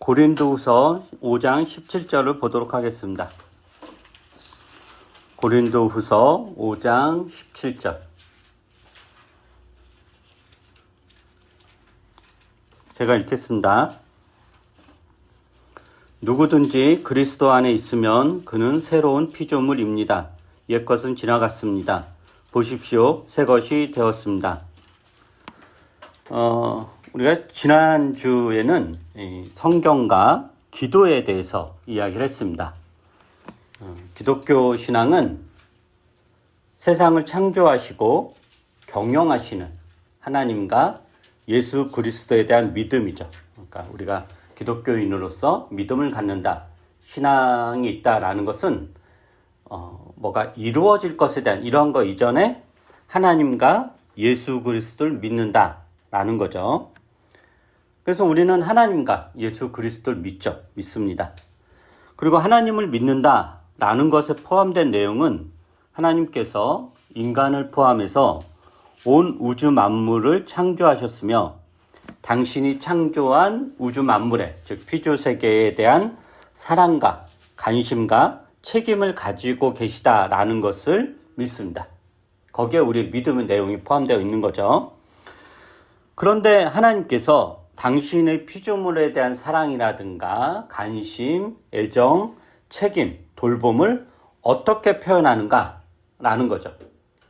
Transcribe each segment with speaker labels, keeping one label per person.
Speaker 1: 고린도후서 5장 17절을 보도록 하겠습니다. 고린도후서 5장 17절. 제가 읽겠습니다. 누구든지 그리스도 안에 있으면 그는 새로운 피조물입니다. 옛것은 지나갔습니다. 보십시오, 새 것이 되었습니다. 우리가 지난주에는 성경과 기도에 대해서 이야기를 했습니다. 기독교 신앙은 세상을 창조하시고 경영하시는 하나님과 예수 그리스도에 대한 믿음이죠. 그러니까 우리가 기독교인으로서 믿음을 갖는다, 신앙이 있다라는 것은 뭐가 이루어질 것에 대한 이런 거 이전에 하나님과 예수 그리스도를 믿는다라는 거죠. 그래서 우리는 하나님과 예수 그리스도를 믿습니다. 그리고 하나님을 믿는다라는 것에 포함된 내용은 하나님께서 인간을 포함해서 온 우주 만물을 창조하셨으며 당신이 창조한 우주 만물에, 즉 피조 세계에 대한 사랑과 관심과 책임을 가지고 계시다라는 것을 믿습니다. 거기에 우리 믿음의 내용이 포함되어 있는 거죠. 그런데 하나님께서 당신의 피조물에 대한 사랑이라든가 관심, 애정, 책임, 돌봄을 어떻게 표현하는가라는 거죠.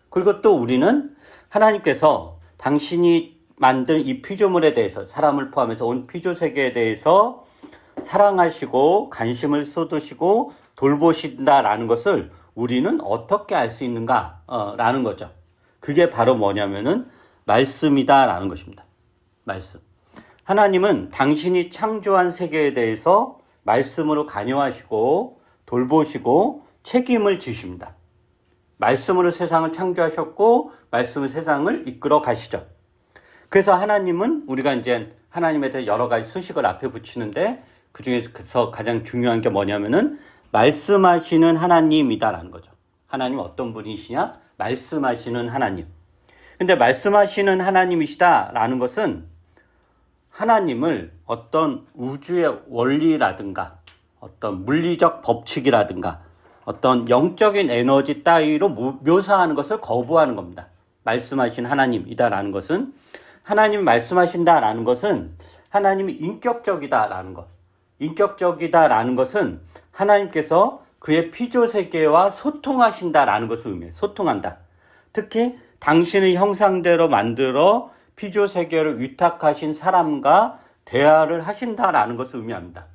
Speaker 1: 그리고 또 우리는 하나님께서 당신이 만든 이 피조물에 대해서, 사람을 포함해서 온 피조 세계에 대해서 사랑하시고 관심을 쏟으시고 돌보신다라는 것을 우리는 어떻게 알 수 있는가라는 거죠. 그게 바로 뭐냐면은 말씀이다라는 것입니다. 말씀. 하나님은 당신이 창조한 세계에 대해서 말씀으로 관여하시고 돌보시고 책임을 지십니다. 말씀으로 세상을 창조하셨고 말씀으로 세상을 이끌어 가시죠. 그래서 하나님은, 우리가 이제 하나님에 대해 여러 가지 수식을 앞에 붙이는데 그 중에서 가장 중요한 게 뭐냐면은 말씀하시는 하나님이다라는 거죠. 하나님 어떤 분이시냐? 말씀하시는 하나님. 근데 말씀하시는 하나님이시다라는 것은 하나님을 어떤 우주의 원리라든가 어떤 물리적 법칙이라든가 어떤 영적인 에너지 따위로 묘사하는 것을 거부하는 겁니다. 말씀하신 하나님이다라는 것은, 하나님이 말씀하신다라는 것은 하나님이 인격적이다라는 것. 인격적이다라는 것은 하나님께서 그의 피조 세계와 소통하신다라는 것을 의미해요. 소통한다. 특히 당신의 형상대로 만들어 피조 세계를 위탁하신 사람과 대화를 하신다라는 것을 의미합니다.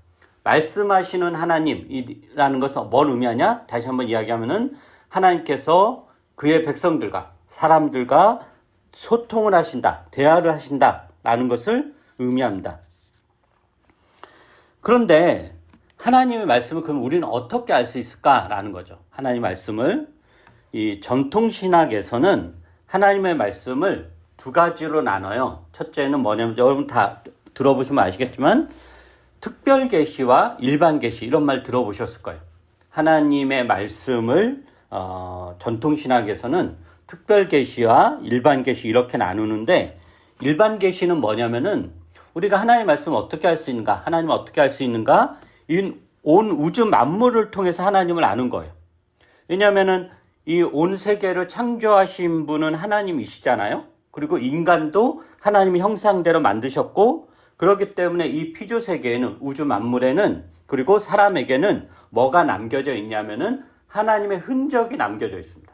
Speaker 1: 말씀하시는 하나님이라는 것은 뭘 의미하냐? 다시 한번 이야기하면은 하나님께서 그의 백성들과 사람들과 소통을 하신다, 대화를 하신다라는 것을 의미합니다. 그런데 하나님의 말씀을 그럼 우리는 어떻게 알 수 있을까라는 거죠. 하나님의 말씀을, 이 전통신학에서는 하나님의 말씀을 두 가지로 나눠요. 첫째는 뭐냐면, 여러분 다 들어보시면 아시겠지만 특별 계시와 일반 계시, 이런 말 들어보셨을 거예요. 하나님의 말씀을 전통신학에서는 특별 계시와 일반 계시 이렇게 나누는데, 일반 계시는 뭐냐면은 우리가 하나님의 말씀을 어떻게 알 수 있는가, 하나님을 어떻게 알 수 있는가, 온 우주 만물을 통해서 하나님을 아는 거예요. 왜냐하면은 이 온 세계를 창조하신 분은 하나님이시잖아요. 그리고 인간도 하나님의 형상대로 만드셨고, 그렇기 때문에 이 피조 세계에는, 우주 만물에는, 그리고 사람에게는 뭐가 남겨져 있냐면은 하나님의 흔적이 남겨져 있습니다.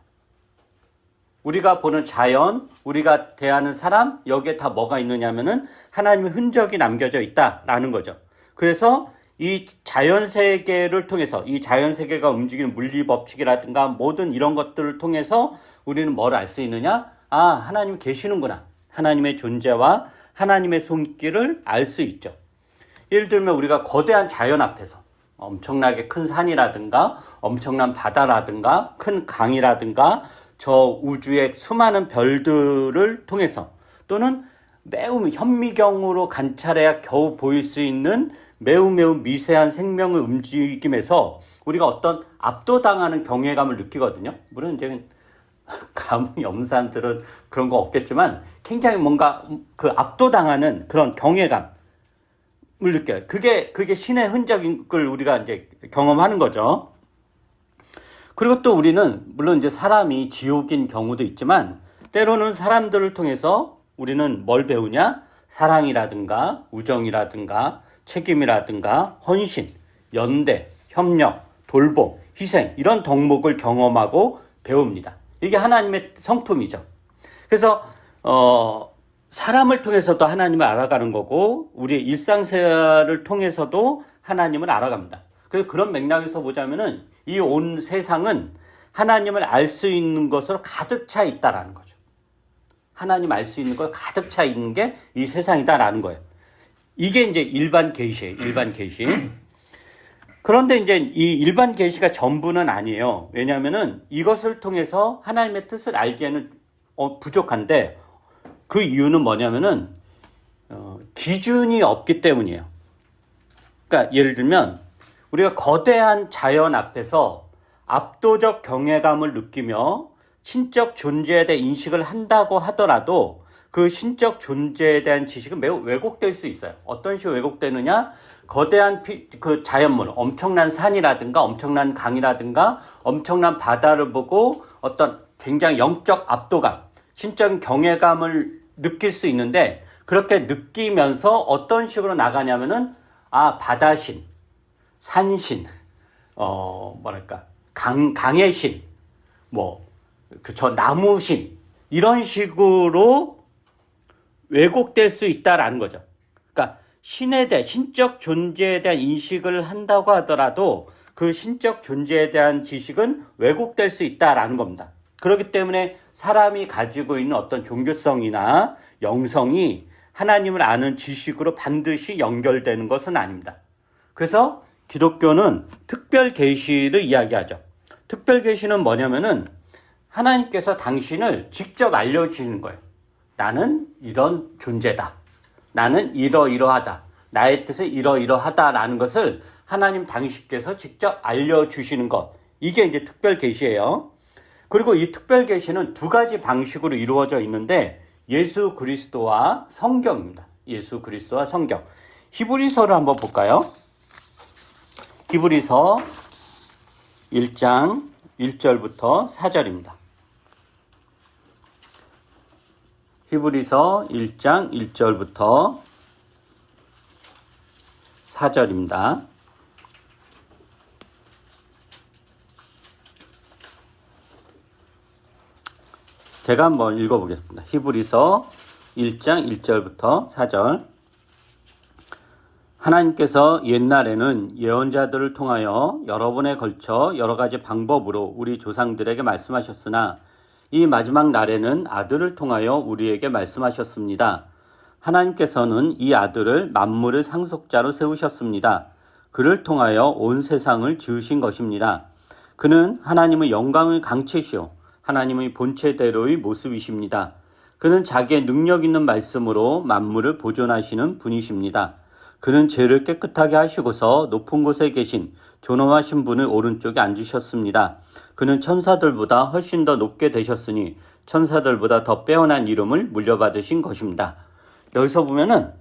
Speaker 1: 우리가 보는 자연, 우리가 대하는 사람, 여기에 다 뭐가 있느냐면은 하나님의 흔적이 남겨져 있다라는 거죠. 그래서 이 자연 세계를 통해서, 이 자연 세계가 움직이는 물리 법칙이라든가 모든 이런 것들을 통해서 우리는 뭘 알 수 있느냐? 아, 하나님이 계시는구나. 하나님의 존재와 하나님의 손길을 알 수 있죠. 예를 들면 우리가 거대한 자연 앞에서 엄청나게 큰 산이라든가 엄청난 바다라든가 큰 강이라든가 저 우주의 수많은 별들을 통해서, 또는 매우 현미경으로 관찰해야 겨우 보일 수 있는 매우 미세한 생명의 움직임에서 우리가 어떤 압도당하는 경외감을 느끼거든요. 물론 이제 감염산들은 그런 거 없겠지만 굉장히 뭔가 그 압도당하는 그런 경외감을 느껴요. 그게 신의 흔적인 걸 우리가 이제 경험하는 거죠. 그리고 또 우리는 물론 이제 사람이 지옥인 경우도 있지만 때로는 사람들을 통해서 우리는 뭘 배우냐? 사랑이라든가 우정이라든가 책임이라든가 헌신, 연대, 협력, 돌봄, 희생 이런 덕목을 경험하고 배웁니다. 이게 하나님의 성품이죠. 그래서 사람을 통해서도 하나님을 알아가는 거고 우리의 일상생활을 통해서도 하나님을 알아갑니다. 그래서 그런 맥락에서 보자면은 이 온 세상은 하나님을 알 수 있는 것으로 가득 차 있다라는 거죠. 하나님 알 수 있는 걸 가득 차 있는 게 이 세상이다라는 거예요. 이게 이제 일반 계시예요. 일반 계시. 그런데 이제 이 일반 계시가 전부는 아니에요. 왜냐하면은 이것을 통해서 하나님의 뜻을 알기에는 부족한데 그 이유는 뭐냐면은 기준이 없기 때문이에요. 그러니까 예를 들면 우리가 거대한 자연 앞에서 압도적 경외감을 느끼며 신적 존재에 대해 인식을 한다고 하더라도 그 신적 존재에 대한 지식은 매우 왜곡될 수 있어요. 어떤 식으로 왜곡되느냐? 거대한 그 자연물, 엄청난 산이라든가 엄청난 강이라든가 엄청난 바다를 보고 어떤 굉장히 영적 압도감, 신적 경외감을 느낄 수 있는데 그렇게 느끼면서 어떤 식으로 나가냐면은 바다신, 산신, 뭐랄까 강의 신, 저 나무신 이런 식으로 왜곡될 수 있다라는 거죠. 그러니까 신에 대해 신적 존재에 대한 인식을 한다고 하더라도 그 신적 존재에 대한 지식은 왜곡될 수 있다라는 겁니다. 그렇기 때문에 사람이 가지고 있는 어떤 종교성이나 영성이 하나님을 아는 지식으로 반드시 연결되는 것은 아닙니다. 그래서 기독교는 특별 계시를 이야기하죠. 특별 계시는 뭐냐면은 하나님께서 당신을 직접 알려주시는 거예요. 나는 이런 존재다. 나는 이러이러하다. 나의 뜻은 이러이러하다라는 것을 하나님 당신께서 직접 알려주시는 것. 이게 이제 특별 계시예요. 그리고 이 특별 계시는 두 가지 방식으로 이루어져 있는데 예수 그리스도와 성경입니다. 예수 그리스도와 성경. 히브리서를 한번 볼까요? 히브리서 1장 1절부터 4절입니다. 히브리서 1장 1절부터 4절입니다. 제가 한번 읽어보겠습니다. 히브리서 1장 1절부터 4절. 하나님께서 옛날에는 예언자들을 통하여 여러 번에 걸쳐 여러 가지 방법으로 우리 조상들에게 말씀하셨으나 이 마지막 날에는 아들을 통하여 우리에게 말씀하셨습니다. 하나님께서는 이 아들을 만물의 상속자로 세우셨습니다. 그를 통하여 온 세상을 지으신 것입니다. 그는 하나님의 영광을 강체시오 하나님의 본체대로의 모습이십니다. 그는 자기의 능력 있는 말씀으로 만물을 보존하시는 분이십니다. 그는 죄를 깨끗하게 하시고서 높은 곳에 계신 존엄하신 분의 오른쪽에 앉으셨습니다. 그는 천사들보다 훨씬 더 높게 되셨으니 천사들보다 더 빼어난 이름을 물려받으신 것입니다. 여기서 보면은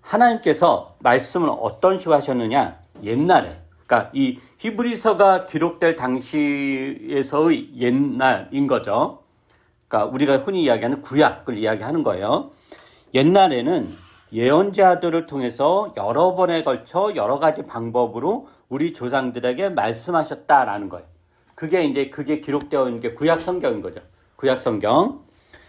Speaker 1: 하나님께서 말씀을 어떤 식으로 하셨느냐? 옛날에, 그러니까 이 히브리서가 기록될 당시에서의 옛날인 거죠. 그러니까 우리가 흔히 이야기하는 구약을 이야기하는 거예요. 옛날에는 예언자들을 통해서 여러 번에 걸쳐 여러 가지 방법으로 우리 조상들에게 말씀하셨다라는 거예요. 그게 기록되어 있는 게 구약 성경인 거죠. 구약 성경.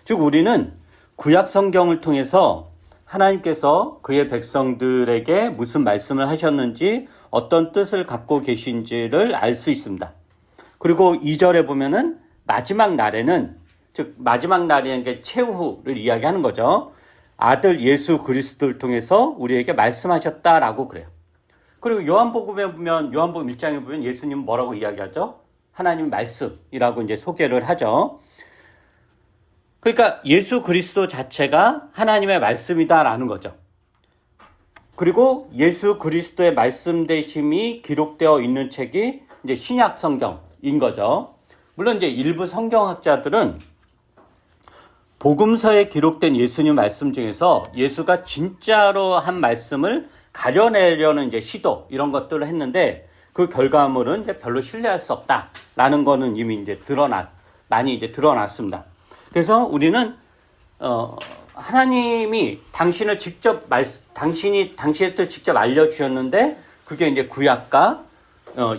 Speaker 1: 즉 우리는 구약 성경을 통해서 하나님께서 그의 백성들에게 무슨 말씀을 하셨는지 어떤 뜻을 갖고 계신지를 알 수 있습니다. 그리고 2절에 보면은 마지막 날에는, 즉 마지막 날이라는 게 최후를 이야기하는 거죠. 아들 예수 그리스도를 통해서 우리에게 말씀하셨다라고 그래요. 그리고 요한복음에 보면, 요한복음 1장에 보면 예수님은 뭐라고 이야기하죠? 하나님 말씀이라고 이제 소개를 하죠. 그러니까 예수 그리스도 자체가 하나님의 말씀이다라는 거죠. 그리고 예수 그리스도의 말씀 되심이 기록되어 있는 책이 이제 신약 성경인 거죠. 물론 이제 일부 성경학자들은 복음서에 기록된 예수님 말씀 중에서 예수가 진짜로 한 말씀을 가려내려는 이제 시도 이런 것들을 했는데 그 결과물은 이제 별로 신뢰할 수 없다라는 거는 이미 이제 많이 이제 드러났습니다. 그래서 우리는 하나님이 당신의 뜻을 직접 알려주셨는데 그게 이제 구약과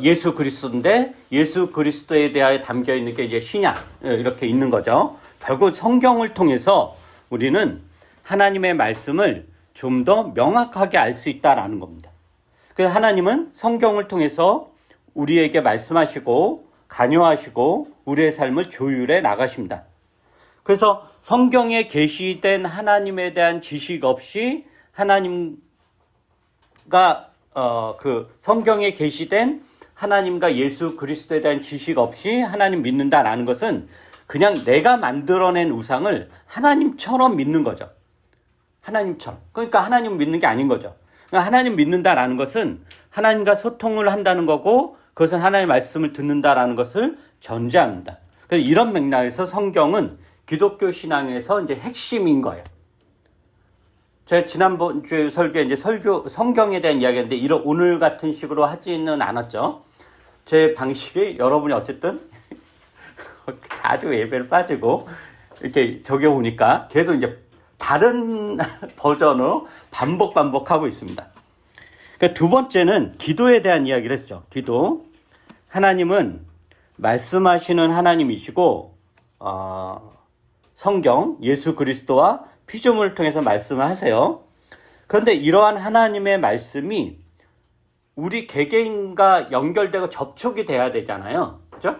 Speaker 1: 예수 그리스도인데 예수 그리스도에 대하여 담겨 있는 게 이제 신약 이렇게 있는 거죠. 결국 성경을 통해서 우리는 하나님의 말씀을 좀 더 명확하게 알 수 있다라는 겁니다. 그래서 하나님은 성경을 통해서 우리에게 말씀하시고 간요하시고 우리의 삶을 조율해 나가십니다. 그래서 성경에 계시된 하나님에 대한 지식 없이 하나님과 그 성경에 계시된 하나님과 예수 그리스도에 대한 지식 없이 하나님 믿는다라는 것은 그냥 내가 만들어낸 우상을 하나님처럼 믿는 거죠. 하나님처럼. 그러니까 하나님 믿는 게 아닌 거죠. 그러니까 하나님 믿는다라는 것은 하나님과 소통을 한다는 거고 그것은 하나님의 말씀을 듣는다라는 것을 전제합니다. 그래서 이런 맥락에서 성경은 기독교 신앙에서 이제 핵심인 거예요. 제가 지난번 주 설교에 이제 성경에 대한 이야기인데 오늘 같은 식으로 하지는 않았죠. 제 방식이 여러분이 어쨌든 자주 예배를 빠지고 이렇게 적용오니까 계속 이제 다른 버전으로 반복하고 있습니다. 그러니까 두 번째는 기도에 대한 이야기를 했죠. 기도. 하나님은 말씀하시는 하나님이시고 성경, 예수 그리스도와 피조물을 통해서 말씀을 하세요. 그런데 이러한 하나님의 말씀이 우리 개개인과 연결되고 접촉이 돼야 되잖아요. 그죠?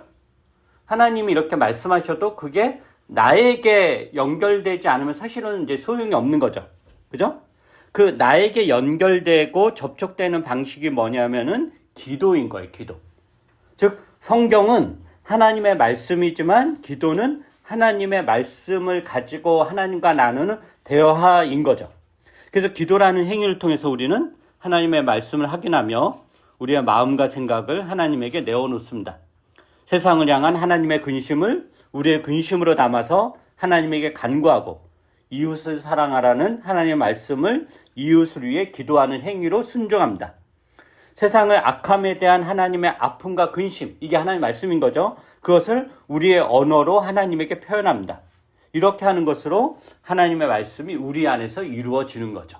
Speaker 1: 하나님이 이렇게 말씀하셔도 그게 나에게 연결되지 않으면 사실은 이제 소용이 없는 거죠. 그죠? 그 나에게 연결되고 접촉되는 방식이 뭐냐면은 기도인 거예요. 기도. 즉 성경은 하나님의 말씀이지만 기도는 하나님의 말씀을 가지고 하나님과 나누는 대화인 거죠. 그래서 기도라는 행위를 통해서 우리는 하나님의 말씀을 확인하며 우리의 마음과 생각을 하나님에게 내어놓습니다. 세상을 향한 하나님의 근심을 우리의 근심으로 담아서 하나님에게 간구하고 이웃을 사랑하라는 하나님의 말씀을 이웃을 위해 기도하는 행위로 순종합니다. 세상의 악함에 대한 하나님의 아픔과 근심, 이게 하나님의 말씀인 거죠. 그것을 우리의 언어로 하나님에게 표현합니다. 이렇게 하는 것으로 하나님의 말씀이 우리 안에서 이루어지는 거죠.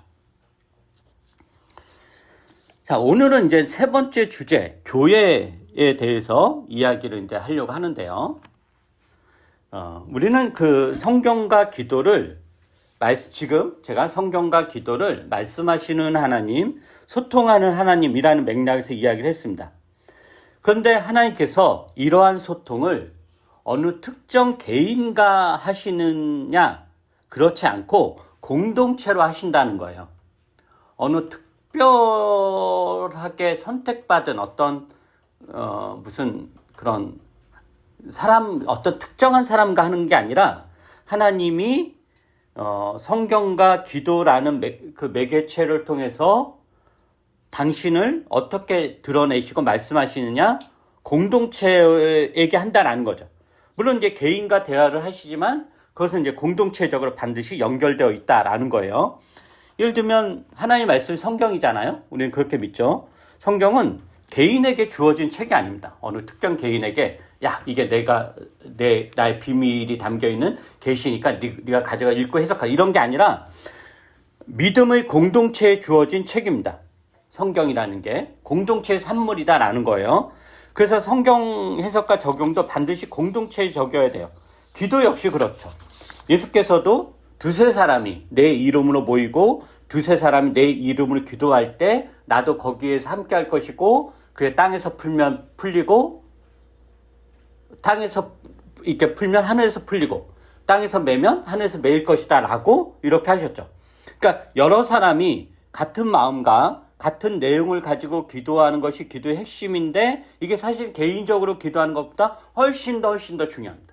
Speaker 1: 자, 오늘은 이제 세 번째 주제, 교회에 대해서 이야기를 이제 하려고 하는데요. 우리는 그 성경과 기도를 지금 제가 성경과 기도를 말씀하시는 하나님, 소통하는 하나님이라는 맥락에서 이야기를 했습니다. 그런데 하나님께서 이러한 소통을 어느 특정 개인과 하시느냐? 그렇지 않고 공동체로 하신다는 거예요. 어느 특별하게 선택받은 어떤 무슨 그런 어떤 특정한 사람과 하는 게 아니라 하나님이 성경과 기도라는 그 매개체를 통해서 당신을 어떻게 드러내시고 말씀하시느냐? 공동체에게 한다라는 거죠. 물론 이제 개인과 대화를 하시지만 그것은 이제 공동체적으로 반드시 연결되어 있다라는 거예요. 예를 들면 하나님 말씀이 성경이잖아요. 우리는 그렇게 믿죠. 성경은 개인에게 주어진 책이 아닙니다. 어느 특정 개인에게 야, 이게 나의 비밀이 담겨있는 계시니까 네가 가져가 읽고 해석하 이런 게 아니라 믿음의 공동체에 주어진 책입니다. 성경이라는 게 공동체의 산물이다라는 거예요. 그래서 성경 해석과 적용도 반드시 공동체에 적여야 돼요. 기도 역시 그렇죠. 예수께서도 두세 사람이 내 이름으로 모이고 두세 사람이 내 이름으로 기도할 때 나도 거기에서 함께 할 것이고 그게 땅에서 풀리고 땅에서 이렇게 풀면 하늘에서 풀리고 땅에서 매면 하늘에서 매일 것이다 라고 이렇게 하셨죠. 그러니까 여러 사람이 같은 마음과 같은 내용을 가지고 기도하는 것이 기도의 핵심인데 이게 사실 개인적으로 기도하는 것보다 훨씬 더 중요합니다.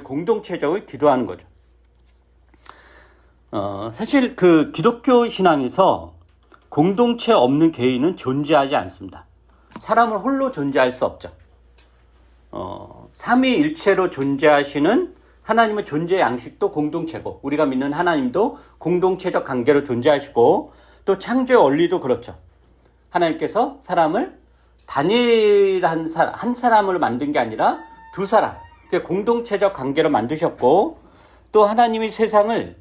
Speaker 1: 공동체적으로 기도하는 거죠. 사실 그 기독교 신앙에서 공동체 없는 개인은 존재하지 않습니다. 사람은 홀로 존재할 수 없죠. 삼위일체로 존재하시는 하나님의 존재 양식도 공동체고 우리가 믿는 하나님도 공동체적 관계로 존재하시고 또 창조의 원리도 그렇죠. 하나님께서 사람을 단일한 한 사람을 만든 게 아니라 두 사람, 공동체적 관계로 만드셨고 또 하나님이 세상을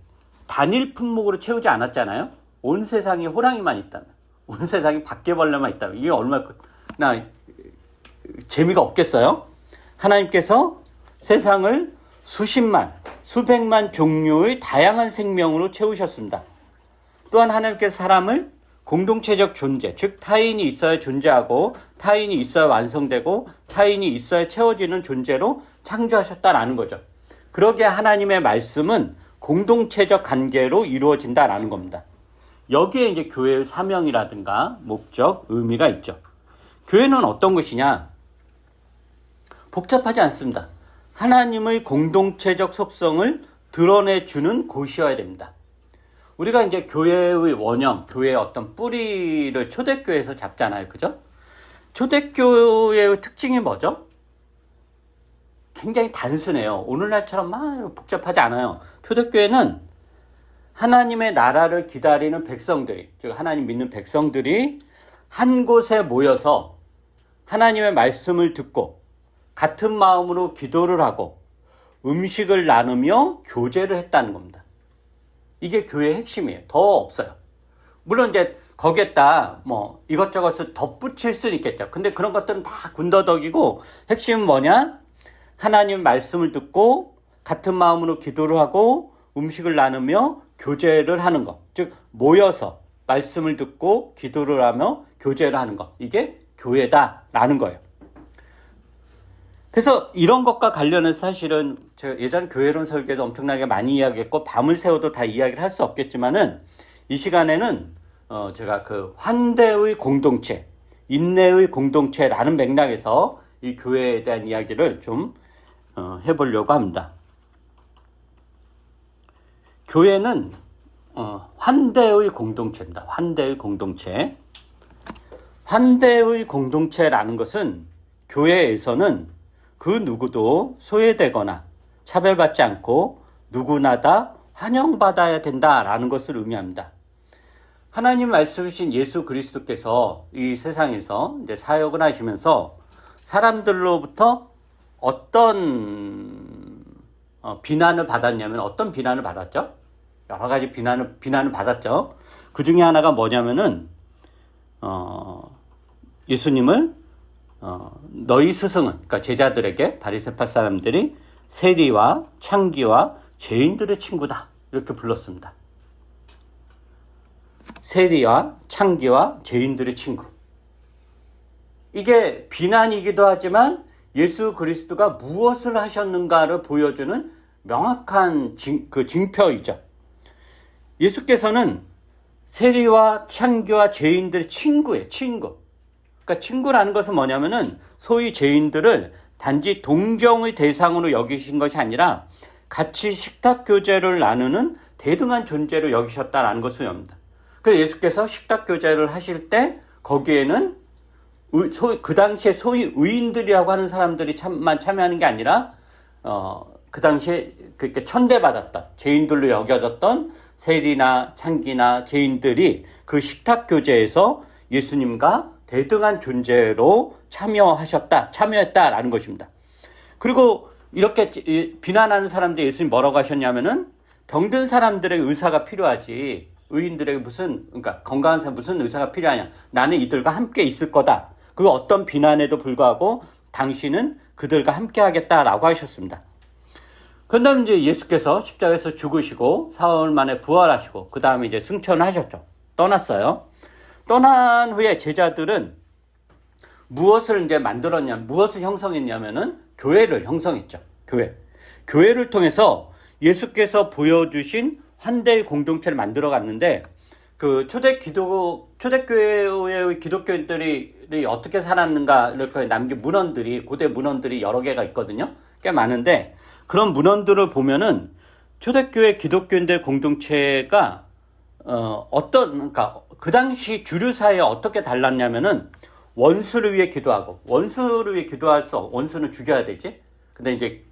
Speaker 1: 단일 품목으로 채우지 않았잖아요. 온 세상에 호랑이만 있다면, 온 세상에 바퀴벌레만 있다면 이게 얼마나 재미가 없겠어요? 하나님께서 세상을 수십만, 수백만 종류의 다양한 생명으로 채우셨습니다. 또한 하나님께서 사람을 공동체적 존재, 즉 타인이 있어야 존재하고 타인이 있어야 완성되고 타인이 있어야 채워지는 존재로 창조하셨다라는 거죠. 그러기에 하나님의 말씀은 공동체적 관계로 이루어진다라는 겁니다. 여기에 이제 교회의 사명이라든가 목적, 의미가 있죠. 교회는 어떤 것이냐? 복잡하지 않습니다. 하나님의 공동체적 속성을 드러내주는 곳이어야 됩니다. 우리가 이제 교회의 원형, 교회의 어떤 뿌리를 초대교회에서 잡잖아요. 그죠? 초대교회의 특징이 뭐죠? 굉장히 단순해요. 오늘날처럼 막 복잡하지 않아요. 초대교회는 하나님의 나라를 기다리는 백성들이, 즉 하나님 믿는 백성들이 한 곳에 모여서 하나님의 말씀을 듣고 같은 마음으로 기도를 하고 음식을 나누며 교제를 했다는 겁니다. 이게 교회의 핵심이에요. 더 없어요. 물론 이제 거기에다 뭐 이것저것을 덧붙일 수는 있겠죠. 근데 그런 것들은 다 군더더기고 핵심은 뭐냐? 하나님 말씀을 듣고 같은 마음으로 기도를 하고 음식을 나누며 교제를 하는 것. 즉 모여서 말씀을 듣고 기도를 하며 교제를 하는 것. 이게 교회다라는 거예요. 그래서 이런 것과 관련해서 사실은 제가 예전 교회론 설계도 엄청나게 많이 이야기했고 밤을 새워도 다 이야기를 할 수 없겠지만은 이 시간에는 제가 그 환대의 공동체, 인내의 공동체라는 맥락에서 이 교회에 대한 이야기를 좀 해보려고 합니다. 교회는 환대의 공동체입니다. 환대의 공동체. 환대의 공동체라는 것은 교회에서는 그 누구도 소외되거나 차별받지 않고 누구나 다 환영받아야 된다라는 것을 의미합니다. 하나님 말씀이신 예수 그리스도께서 이 세상에서 이제 사역을 하시면서 사람들로부터 어떤 비난을 받았냐면 어떤 비난을 받았죠? 여러 가지 비난을 받았죠. 그 중에 하나가 뭐냐면은 예수님을 너희 스승은, 그러니까 제자들에게 바리새파 사람들이 세리와 창기와 죄인들의 친구다 이렇게 불렀습니다. 세리와 창기와 죄인들의 친구. 이게 비난이기도 하지만 예수 그리스도가 무엇을 하셨는가를 보여주는 명확한 징표이죠. 예수께서는 세리와 창기와 죄인들의 친구예요. 친구. 그러니까 친구라는 것은 뭐냐면은 소위 죄인들을 단지 동정의 대상으로 여기신 것이 아니라 같이 식탁 교제를 나누는 대등한 존재로 여기셨다라는 것을 의미합니다. 그래서 예수께서 식탁 교제를 하실 때 거기에는 그 당시에 소위 의인들이라고 하는 사람들이 참여하는 게 아니라 그 당시에 그렇게 천대받았던 죄인들로 여겨졌던 세리나 창기나 죄인들이 그 식탁 교제에서 예수님과 대등한 존재로 참여했다라는 것입니다. 그리고 이렇게 비난하는 사람들이 예수님 뭐라고 하셨냐면은 병든 사람들의 의사가 필요하지 의인들에게 그러니까 건강한 사람 무슨 의사가 필요하냐. 나는 이들과 함께 있을 거다. 그 어떤 비난에도 불구하고 당신은 그들과 함께 하겠다라고 하셨습니다. 그다음에 이제 예수께서 십자가에서 죽으시고 사흘 만에 부활하시고 그 다음에 이제 승천하셨죠. 떠났어요. 떠난 후에 제자들은 무엇을 이제 무엇을 형성했냐면은 교회를 형성했죠. 교회를 통해서 예수께서 보여주신 환대의 공동체를 만들어 갔는데 그 초대교회의 기독교인들이 어떻게 살았는가 이렇게 남긴 고대 문헌들이 여러 개가 있거든요. 꽤 많은데 그런 문헌들을 보면은 초대교회 기독교인들 공동체가 그러니까 그 당시 주류 사회에 어떻게 달랐냐면은 원수를 위해 기도하고 원수는 죽여야 되지. 근데 이제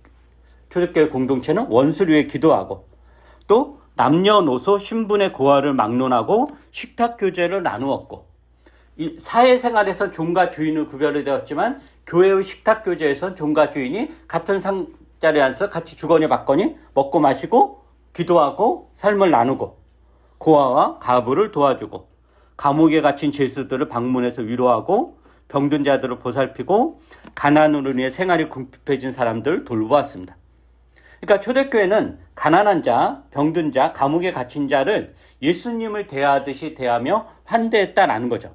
Speaker 1: 초대교회 공동체는 원수를 위해 기도하고 또 남녀노소 신분의 고하를 막론하고 식탁교제를 나누었고 이 사회생활에서 종과 주인을 구별이 되었지만 교회의 식탁교제에서 종과 주인이 같은 상자리에 앉아서 같이 주거니 받거니 먹고 마시고 기도하고 삶을 나누고 고아와 가부를 도와주고 감옥에 갇힌 죄수들을 방문해서 위로하고 병든 자들을 보살피고 가난으로 인해 생활이 궁핍해진 사람들을 돌보았습니다. 그러니까 초대교회는 가난한 자, 병든 자, 감옥에 갇힌 자를 예수님을 대하듯이 대하며 환대했다라는 거죠.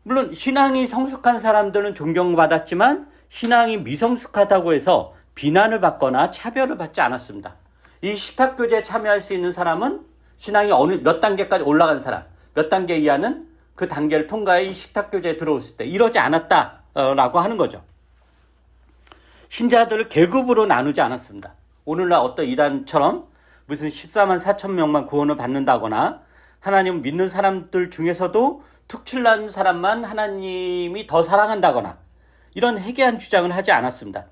Speaker 1: 물론 신앙이 성숙한 사람들은 존경받았지만 신앙이 미성숙하다고 해서 비난을 받거나 차별을 받지 않았습니다. 이 식탁교제에 참여할 수 있는 사람은 신앙이 어느 몇 단계까지 올라간 사람, 몇 단계 이하는 그 단계를 통과해 이 식탁교제에 들어왔을 때 이러지 않았다라고 하는 거죠. 신자들을 계급으로 나누지 않았습니다. 오늘날 어떤 이단처럼 무슨 14만 4천 명만 구원을 받는다거나 하나님을 믿는 사람들 중에서도 특출난 사람만 하나님이 더 사랑한다거나 이런 해괴한 주장을 하지 않았습니다.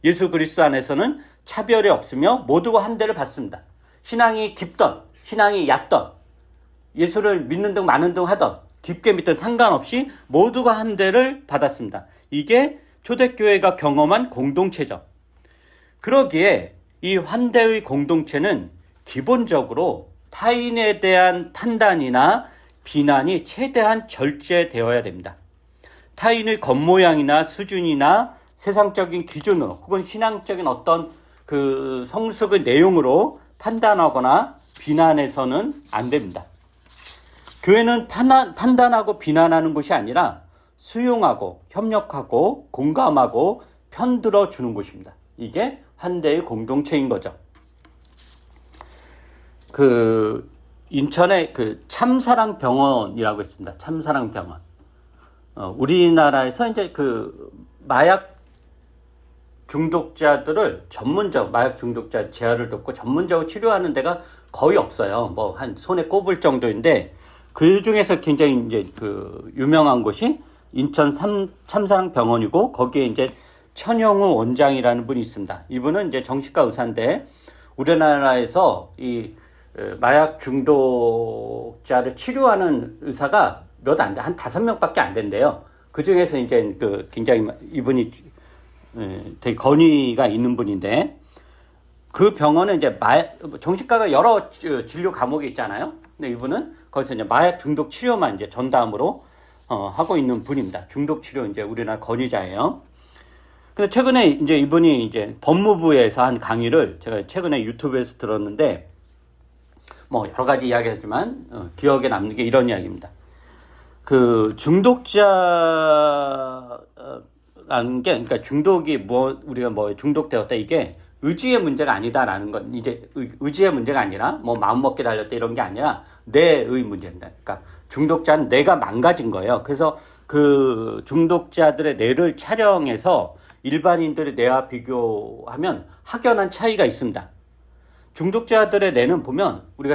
Speaker 1: 예수 그리스도 안에서는 차별이 없으며 모두가 한 대를 받습니다. 신앙이 깊던 신앙이 얕던 예수를 믿는 등 많은 등 하던 깊게 믿던 상관없이 모두가 한 대를 받았습니다. 이게 초대교회가 경험한 공동체죠. 그러기에 이 환대의 공동체는 기본적으로 타인에 대한 판단이나 비난이 최대한 절제되어야 됩니다. 타인의 겉모양이나 수준이나 세상적인 기준으로 혹은 신앙적인 어떤 그 성숙의 내용으로 판단하거나 비난해서는 안 됩니다. 교회는 판단하고 비난하는 것이 아니라 수용하고 협력하고 공감하고 편들어 주는 곳입니다. 이게 환대의 공동체인 거죠. 그 인천에 그 참사랑병원이라고 있습니다. 참사랑병원. 우리나라에서 이제 그 마약 중독자들을 마약 중독자 재활을 돕고 전문적으로 치료하는 데가 거의 없어요. 뭐 한 손에 꼽을 정도인데 그 중에서 굉장히 이제 그 유명한 곳이 인천 참사랑병원이고 거기에 이제 천영우 원장이라는 분이 있습니다. 이분은 이제 정신과 의사인데 우리나라에서 이 마약 중독자를 치료하는 의사가 몇 안 돼, 한 5명밖에 안 된대요. 그 중에서 이제 그 굉장히 이분이 되게 권위가 있는 분인데 그 병원은 이제 정신과가 여러 진료 과목이 있잖아요. 근데 이분은 거기서 이제 마약 중독 치료만 이제 전담으로 하고 있는 분입니다. 중독 치료 이제 우리나라 권위자예요. 근데 최근에 이제 이분이 이제 법무부에서 한 강의를 제가 최근에 유튜브에서 들었는데 뭐 여러 가지 이야기하지만 기억에 남는 게 이런 이야기입니다. 그 중독자라는 게 그러니까 중독이 우리가 중독되었다 이게 의지의 문제가 아니다라는 건 이제 의지의 문제가 아니라 뭐 마음먹기 달렸다 이런 게 아니라 뇌의 문제입니다. 그러니까 중독자는 뇌가 망가진 거예요. 그래서 그 중독자들의 뇌를 촬영해서 일반인들의 뇌와 비교하면 확연한 차이가 있습니다. 중독자들의 뇌는 보면 우리가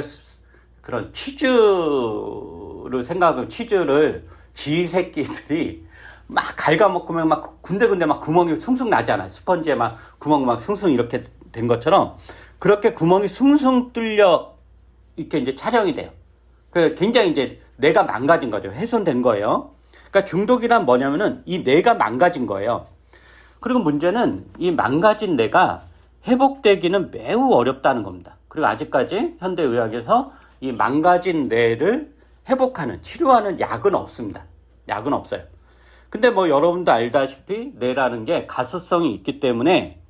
Speaker 1: 그런 치즈를 생각하면 치즈를 쥐새끼들이 막 갉아먹으면 막 군데군데 막 구멍이 숭숭 나잖아요. 스펀지에 막 구멍 막 숭숭 이렇게 된 것처럼 그렇게 구멍이 숭숭 뚫려 이렇게 이제 촬영이 돼요. 그 굉장히 이제 뇌가 망가진 거죠. 훼손된 거예요. 그러니까 중독이란 뭐냐면은 이 뇌가 망가진 거예요. 그리고 문제는 이 망가진 뇌가 회복되기는 매우 어렵다는 겁니다. 그리고 아직까지 현대의학에서 이 망가진 뇌를 회복하는, 치료하는 약은 없습니다. 약은 없어요. 근데 뭐 여러분도 알다시피 뇌라는 게 가소성이 있기 때문에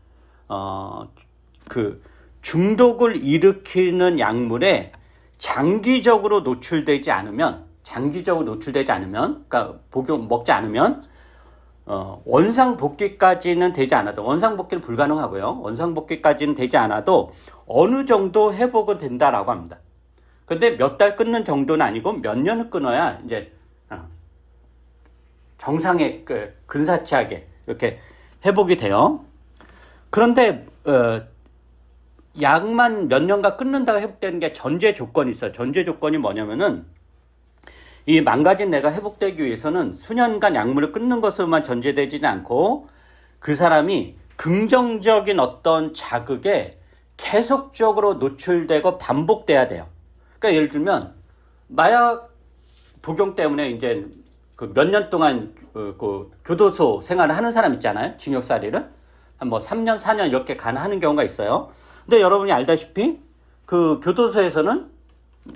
Speaker 1: 그 중독을 일으키는 약물에 장기적으로 노출되지 않으면, 그러니까 먹지 않으면 원상복귀까지는 되지 않아도, 원상복귀는 불가능하고요. 원상복귀까지는 되지 않아도 어느 정도 회복은 된다라고 합니다. 근데 몇 달 끊는 정도는 아니고 몇 년을 끊어야 이제 정상의 근사치하게 이렇게 회복이 돼요. 그런데 약만 몇 년간 끊는다고 회복되는 게 전제 조건이 있어요. 전제 조건이 뭐냐면은 이 망가진 뇌가 회복되기 위해서는 수년간 약물을 끊는 것으로만 전제되지는 않고 그 사람이 긍정적인 어떤 자극에 계속적으로 노출되고 반복돼야 돼요. 그러니까 예를 들면 마약 복용 때문에 이제 그 몇 년 동안 그 교도소 생활을 하는 사람 있잖아요. 징역살이를 한 뭐 3년, 4년 이렇게 하는 경우가 있어요. 근데 여러분이 알다시피 그 교도소에서는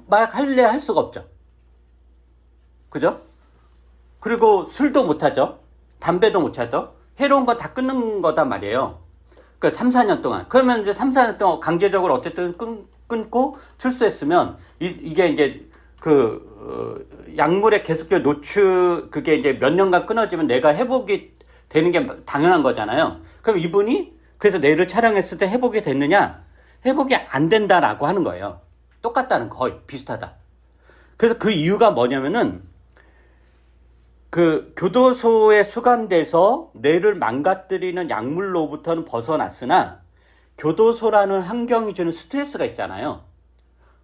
Speaker 1: 마약 할래 할 수가 없죠. 그죠? 그리고 술도 못 하죠. 담배도 못 하죠. 해로운 거 다 끊는 거단 말이에요. 그 3, 4년 동안. 그러면 이제 3, 4년 동안 강제적으로 어쨌든 끊고 출소했으면 이게 이제 약물에 계속적으로 그게 이제 몇 년간 끊어지면 내가 회복이 되는 게 당연한 거잖아요. 그럼 이분이 그래서 뇌를 촬영했을 때 회복이 됐느냐? 회복이 안 된다라고 하는 거예요. 똑같다는 거, 거의 비슷하다. 그래서 그 이유가 뭐냐면은 그 교도소에 수감돼서 뇌를 망가뜨리는 약물로부터는 벗어났으나 교도소라는 환경이 주는 스트레스가 있잖아요.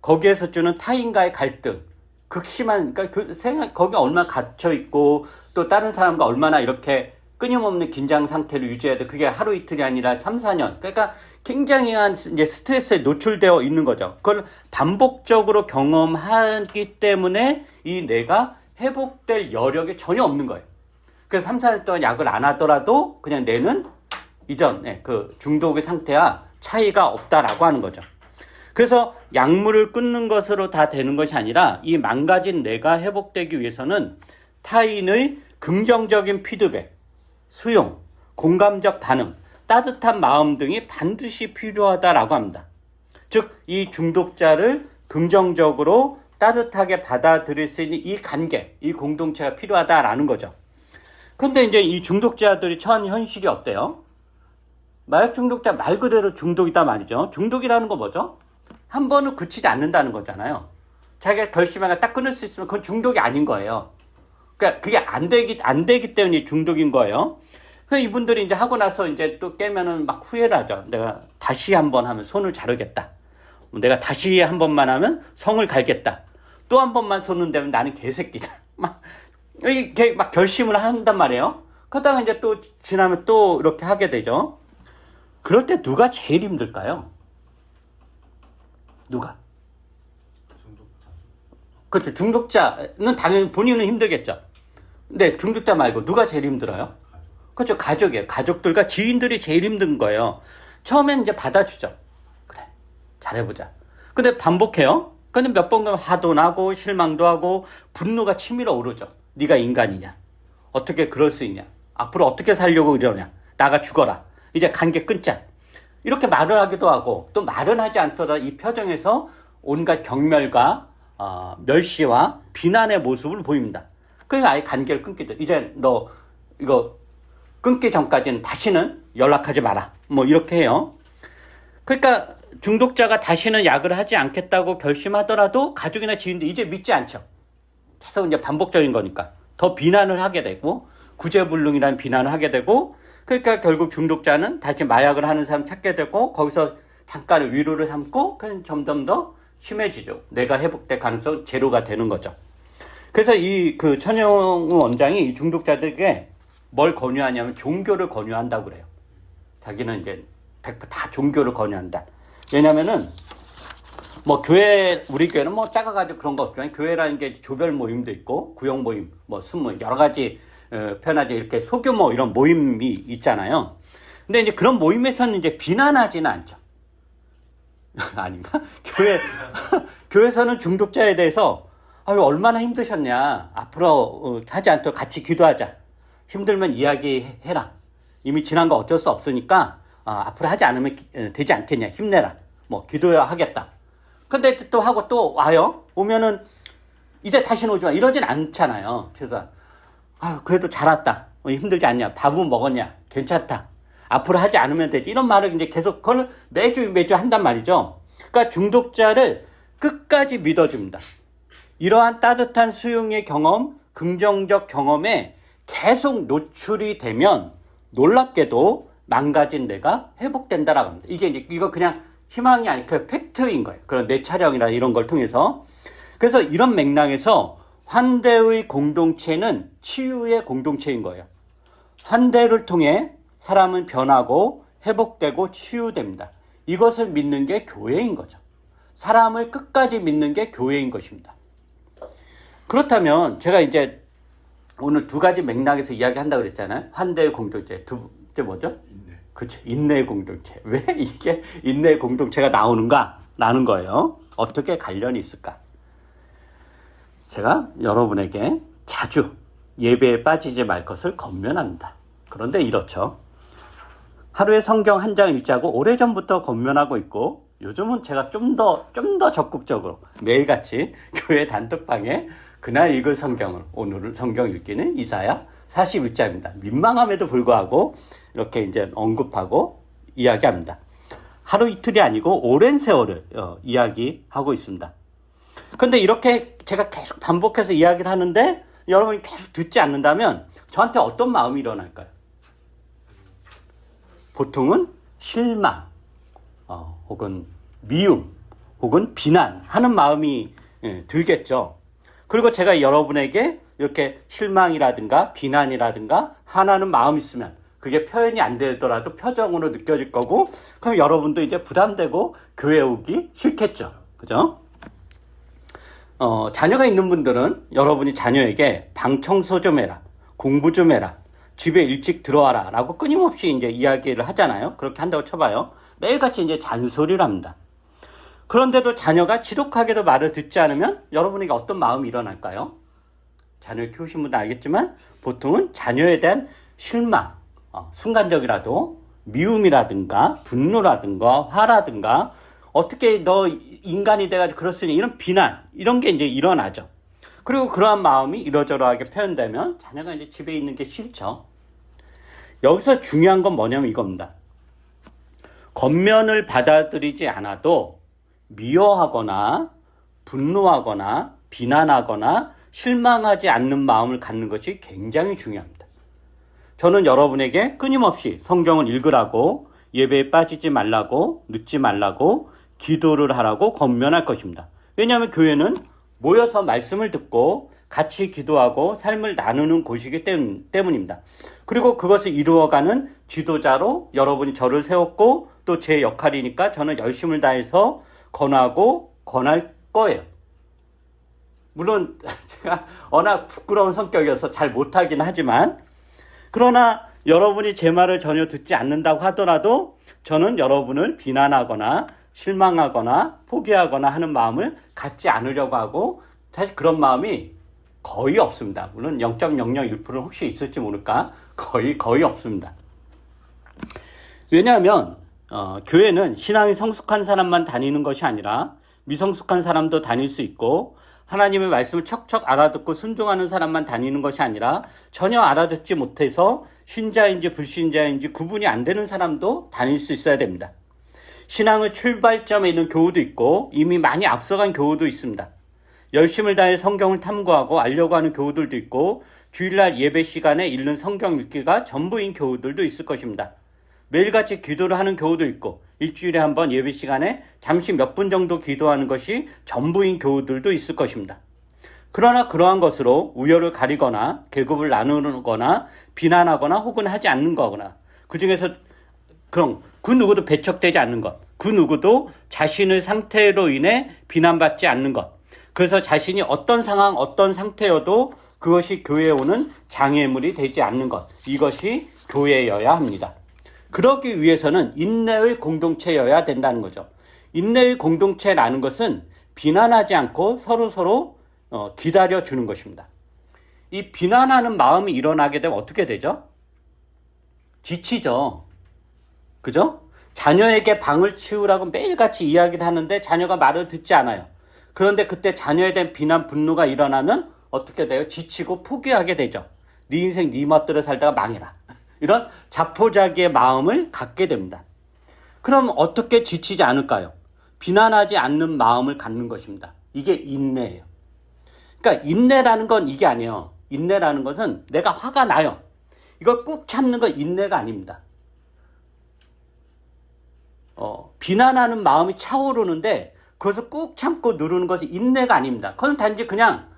Speaker 1: 거기에서 주는 타인과의 갈등, 극심한, 그러니까 거기 얼마나 갇혀 있고 또 다른 사람과 얼마나 이렇게 끊임없는 긴장 상태를 유지해야 돼. 그게 하루 이틀이 아니라 3, 4년. 그러니까 굉장한 이제 스트레스에 노출되어 있는 거죠. 그걸 반복적으로 경험하기 때문에 이 뇌가 회복될 여력이 전혀 없는 거예요. 그래서 3, 4년 동안 약을 안 하더라도 그냥 뇌는 이전 그 중독의 상태와 차이가 없다라고 하는 거죠. 그래서 약물을 끊는 것으로 다 되는 것이 아니라 이 망가진 뇌가 회복되기 위해서는 타인의 긍정적인 피드백, 수용, 공감적 반응, 따뜻한 마음 등이 반드시 필요하다라고 합니다. 즉, 이 중독자를 긍정적으로 따뜻하게 받아들일 수 있는 이 관계, 이 공동체가 필요하다라는 거죠. 근데 이제 이 중독자들이 처한 현실이 어때요? 마약 중독자 말 그대로 중독이다 말이죠. 중독이라는 거 뭐죠? 한 번은 그치지 않는다는 거잖아요. 자기가 결심하고 딱 끊을 수 있으면 그건 중독이 아닌 거예요. 그러니까 그게 안 되기 때문에 중독인 거예요. 그래서 이분들이 이제 하고 나서 이제 또 깨면은 막 후회를 하죠. 내가 다시 한 번 하면 손을 자르겠다. 내가 다시 한 번만 하면 성을 갈겠다. 또 한 번만 손을 대면 나는 개새끼다. 이게 막 결심을 한단 말이에요. 그러다가 이제 또 지나면 또 이렇게 하게 되죠. 그럴 때 누가 제일 힘들까요? 누가? 그렇죠. 중독자는 당연히 본인은 힘들겠죠. 근데 중독자 말고 누가 제일 힘들어요? 그렇죠. 가족이에요. 가족들과 지인들이 제일 힘든 거예요. 처음엔 이제 받아주죠. 그래, 잘해보자. 근데 반복해요. 근데 몇 번 가면 화도 나고 실망도 하고 분노가 치밀어 오르죠. 네가 인간이냐? 어떻게 그럴 수 있냐? 앞으로 어떻게 살려고 이러냐? 나가 죽어라. 이제 관계 끊자. 이렇게 말을 하기도 하고 또 말은 하지 않더라도 이 표정에서 온갖 경멸과 멸시와 비난의 모습을 보입니다. 그래서 아예 관계를 끊기죠. 이제 너 이거 끊기 전까지는 다시는 연락하지 마라. 뭐 이렇게 해요. 그러니까 중독자가 다시는 약을 하지 않겠다고 결심하더라도 가족이나 지인들 이제 믿지 않죠. 계속 이제 반복적인 거니까 더 비난을 하게 되고 구제불능이라는 비난을 하게 되고 그러니까 결국 중독자는 다시 마약을 하는 사람 찾게 되고 거기서 잠깐의 위로를 삼고 그냥 점점 더 심해지죠. 뇌가 회복될 가능성 제로가 되는 거죠. 그래서 이 그 천영우 원장이 이 중독자들에게 뭘 권유하냐면 종교를 권유한다고 그래요. 자기는 이제 100%다 종교를 권유한다. 왜냐면은 뭐 교회 우리 교회는 뭐 작아가지고 그런 거 없지만 교회라는 게 조별 모임도 있고 구역 모임, 뭐 순모임 여러 가지 편하게 이렇게 소규모 이런 모임이 있잖아요. 근데 이제 그런 모임에서는 이제 비난하지는 않죠. 아닌가? 교회에서는 중독자에 대해서 아유, 얼마나 힘드셨냐. 앞으로 하지 않도록 같이 기도하자. 힘들면 이야기해라. 이미 지난 거 어쩔 수 없으니까 앞으로 하지 않으면 되지 않겠냐. 힘내라. 뭐 기도해야 하겠다. 근데 또 하고 또 와요. 오면은 이제 다시는 오지 마. 이러진 않잖아요. 그래서 아유, 그래도 잘 왔다. 힘들지 않냐. 밥은 먹었냐. 괜찮다. 앞으로 하지 않으면 되지. 이런 말을 이제 계속 그걸 매주 한단 말이죠. 그러니까 중독자를 끝까지 믿어줍니다. 이러한 따뜻한 수용의 경험, 긍정적 경험에 계속 노출이 되면 놀랍게도 망가진 뇌가 회복된다라고 합니다. 이거 그냥 희망이 아니고 그 팩트인 거예요. 그런 뇌 촬영이나 이런 걸 통해서. 그래서 이런 맥락에서 환대의 공동체는 치유의 공동체인 거예요. 환대를 통해 사람은 변하고 회복되고 치유됩니다. 이것을 믿는 게 교회인 거죠. 사람을 끝까지 믿는 게 교회인 것입니다. 그렇다면 제가 이제 오늘 두 가지 맥락에서 이야기한다고 그랬잖아요. 환대의 공동체. 둘째 뭐죠?
Speaker 2: 인내.
Speaker 1: 그렇죠. 인내의 공동체. 왜 이게 인내의 공동체가 나오는가? 라는 거예요. 어떻게 관련이 있을까? 제가 여러분에게 자주 예배에 빠지지 말 것을 권면합니다. 그런데 이렇죠. 하루에 성경 한 장 읽자고 오래전부터 권면하고 있고, 요즘은 제가 좀 더 적극적으로 매일같이 교회 단톡방에 그날 읽을 성경을, 오늘 성경 읽기는 이사야 41장입니다. 민망함에도 불구하고 이렇게 이제 언급하고 이야기합니다. 하루 이틀이 아니고 오랜 세월을 이야기하고 있습니다. 그런데 이렇게 제가 계속 반복해서 이야기를 하는데 여러분이 계속 듣지 않는다면 저한테 어떤 마음이 일어날까요? 보통은 실망, 혹은 미움, 혹은 비난하는 마음이 들겠죠. 그리고 제가 여러분에게 이렇게 실망이라든가 비난이라든가 화나는 마음이 있으면 그게 표현이 안 되더라도 표정으로 느껴질 거고, 그럼 여러분도 이제 부담되고 교회 오기 싫겠죠. 그죠? 자녀가 있는 분들은 여러분이 자녀에게 방 청소 좀 해라, 공부 좀 해라, 집에 일찍 들어와라 라고 끊임없이 이제 이야기를 하잖아요. 그렇게 한다고 쳐봐요. 매일같이 이제 잔소리를 합니다. 그런데도 자녀가 지독하게도 말을 듣지 않으면 여러분에게 어떤 마음이 일어날까요? 자녀를 키우신 분도 알겠지만 보통은 자녀에 대한 실망, 순간적이라도 미움이라든가 분노라든가 화라든가 어떻게 너 인간이 돼가지고 그렇으니 이런 비난, 이런 게 이제 일어나죠. 그리고 그러한 마음이 이러저러하게 표현되면 자녀가 이제 집에 있는 게 싫죠. 여기서 중요한 건 뭐냐면 이겁니다. 겉면을 받아들이지 않아도 미워하거나 분노하거나 비난하거나 실망하지 않는 마음을 갖는 것이 굉장히 중요합니다. 저는 여러분에게 끊임없이 성경을 읽으라고, 예배에 빠지지 말라고, 늦지 말라고, 기도를 하라고 권면할 것입니다. 왜냐하면 교회는 모여서 말씀을 듣고 같이 기도하고 삶을 나누는 곳이기 때문입니다. 그리고 그것을 이루어가는 지도자로 여러분이 저를 세웠고 또 제 역할이니까 저는 열심을 다해서 권하고 권할 거예요. 물론 제가 워낙 부끄러운 성격이어서 잘 못하긴 하지만, 그러나 여러분이 제 말을 전혀 듣지 않는다고 하더라도 저는 여러분을 비난하거나 실망하거나 포기하거나 하는 마음을 갖지 않으려고 하고, 사실 그런 마음이 거의 없습니다. 물론 0.001%는 혹시 있을지 모를까? 거의 없습니다. 왜냐하면 교회는 신앙이 성숙한 사람만 다니는 것이 아니라 미성숙한 사람도 다닐 수 있고, 하나님의 말씀을 척척 알아듣고 순종하는 사람만 다니는 것이 아니라 전혀 알아듣지 못해서 신자인지 불신자인지 구분이 안 되는 사람도 다닐 수 있어야 됩니다. 신앙의 출발점에 있는 교우도 있고 이미 많이 앞서간 교우도 있습니다. 열심을 다해 성경을 탐구하고 알려고 하는 교우들도 있고 주일날 예배 시간에 읽는 성경 읽기가 전부인 교우들도 있을 것입니다. 매일같이 기도를 하는 교우도 있고 일주일에 한 번 예배 시간에 잠시 몇 분 정도 기도하는 것이 전부인 교우들도 있을 것입니다. 그러나 그러한 것으로 우열을 가리거나 계급을 나누거나 비난하거나 혹은 하지 않는 거거나, 그 중에서 그럼 그 누구도 배척되지 않는 것, 그 누구도 자신의 상태로 인해 비난받지 않는 것, 그래서 자신이 어떤 상황 어떤 상태여도 그것이 교회에 오는 장애물이 되지 않는 것, 이것이 교회여야 합니다. 그러기 위해서는 인내의 공동체여야 된다는 거죠. 인내의 공동체라는 것은 비난하지 않고 서로 기다려주는 것입니다. 이 비난하는 마음이 일어나게 되면 어떻게 되죠? 지치죠. 그죠? 자녀에게 방을 치우라고 매일같이 이야기를 하는데 자녀가 말을 듣지 않아요. 그런데 그때 자녀에 대한 비난, 분노가 일어나면 어떻게 돼요? 지치고 포기하게 되죠. 네 인생 네 멋대로 살다가 망해라. 이런 자포자기의 마음을 갖게 됩니다. 그럼 어떻게 지치지 않을까요? 비난하지 않는 마음을 갖는 것입니다. 이게 인내예요. 그러니까 인내라는 건 이게 아니에요. 인내라는 것은 내가 화가 나요. 이걸 꾹 참는 건 인내가 아닙니다. 비난하는 마음이 차오르는데 그것을 꾹 참고 누르는 것이 인내가 아닙니다. 그건 단지 그냥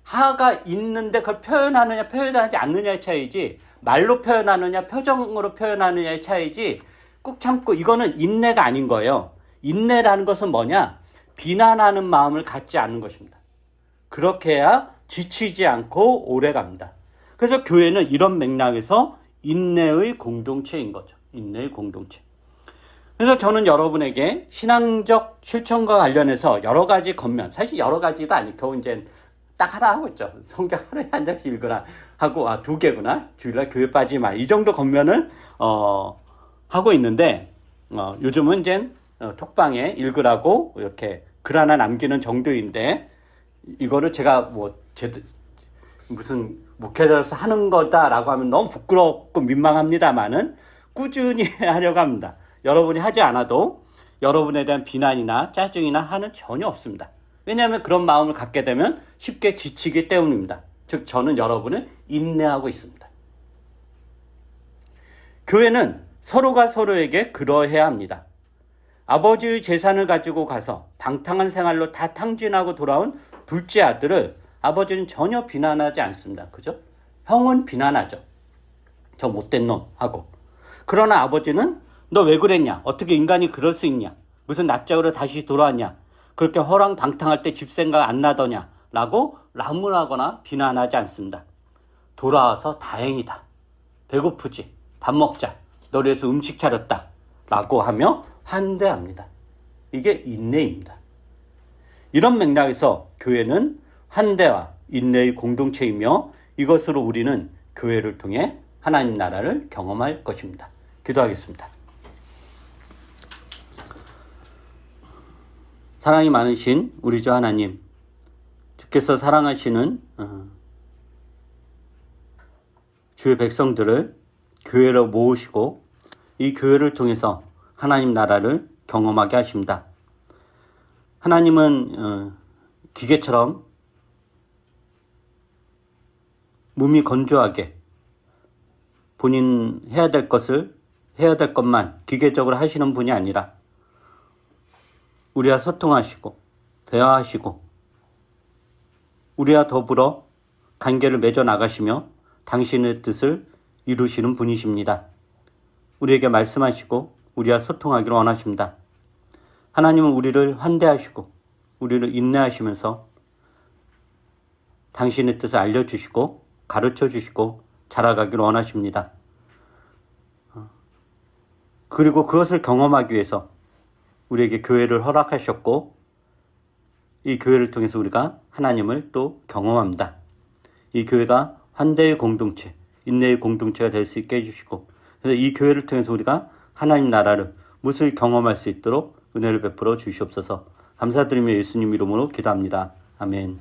Speaker 1: 화가 있는데 그걸 표현하느냐 표현하지 않느냐의 차이지, 말로 표현하느냐 표정으로 표현하느냐의 차이지, 꾹 참고, 이거는 인내가 아닌 거예요. 인내라는 것은 뭐냐? 비난하는 마음을 갖지 않는 것입니다. 그렇게 해야 지치지 않고 오래 갑니다. 그래서 교회는 이런 맥락에서 인내의 공동체인 거죠. 인내의 공동체. 그래서 저는 여러분에게 신앙적 실천과 관련해서 여러 가지 겉면, 사실 여러 가지가 아니고 이제 딱 하나 하고 있죠. 성경 하루에 한 장씩 읽거나 하고, 2개구나. 주일날 교회 빠지지 말. 이 정도 겉면을 하고 있는데, 요즘은 이제 톡방에 읽으라고 이렇게 글 하나 남기는 정도인데, 이거를 제가 무슨 목회자로서 하는 거다라고 하면 너무 부끄럽고 민망합니다만은 꾸준히 하려고 합니다. 여러분이 하지 않아도 여러분에 대한 비난이나 짜증이나 하는 전혀 없습니다. 왜냐하면 그런 마음을 갖게 되면 쉽게 지치기 때문입니다. 즉, 저는 여러분을 인내하고 있습니다. 교회는 서로가 서로에게 그러해야 합니다. 아버지의 재산을 가지고 가서 방탕한 생활로 다 탕진하고 돌아온 둘째 아들을 아버지는 전혀 비난하지 않습니다. 그죠? 형은 비난하죠. 저 못된 놈 하고. 그러나 아버지는 너 왜 그랬냐? 어떻게 인간이 그럴 수 있냐? 무슨 낯짝으로 다시 돌아왔냐? 그렇게 허랑방탕할 때 집 생각 안 나더냐? 라고 나무라거나 비난하지 않습니다. 돌아와서 다행이다. 배고프지? 밥 먹자. 너를 위해서 음식 차렸다. 라고 하며 환대합니다. 이게 인내입니다. 이런 맥락에서 교회는 환대와 인내의 공동체이며 이것으로 우리는 교회를 통해 하나님 나라를 경험할 것입니다. 기도하겠습니다. 사랑이 많으신 우리 주 하나님, 주께서 사랑하시는 주의 백성들을 교회로 모으시고 이 교회를 통해서 하나님 나라를 경험하게 하십니다. 하나님은 기계처럼 몸이 건조하게 본인 해야 될 것만 기계적으로 하시는 분이 아니라 우리와 소통하시고 대화하시고 우리와 더불어 관계를 맺어 나가시며 당신의 뜻을 이루시는 분이십니다. 우리에게 말씀하시고 우리와 소통하기를 원하십니다. 하나님은 우리를 환대하시고 우리를 인내하시면서 당신의 뜻을 알려주시고 가르쳐 주시고 자라가기를 원하십니다. 그리고 그것을 경험하기 위해서 우리에게 교회를 허락하셨고 이 교회를 통해서 우리가 하나님을 또 경험합니다. 이 교회가 환대의 공동체, 인내의 공동체가 될 수 있게 해주시고 그래서 이 교회를 통해서 우리가 하나님 나라를 무수히 경험할 수 있도록 은혜를 베풀어 주시옵소서. 감사드리며 예수님 이름으로 기도합니다. 아멘.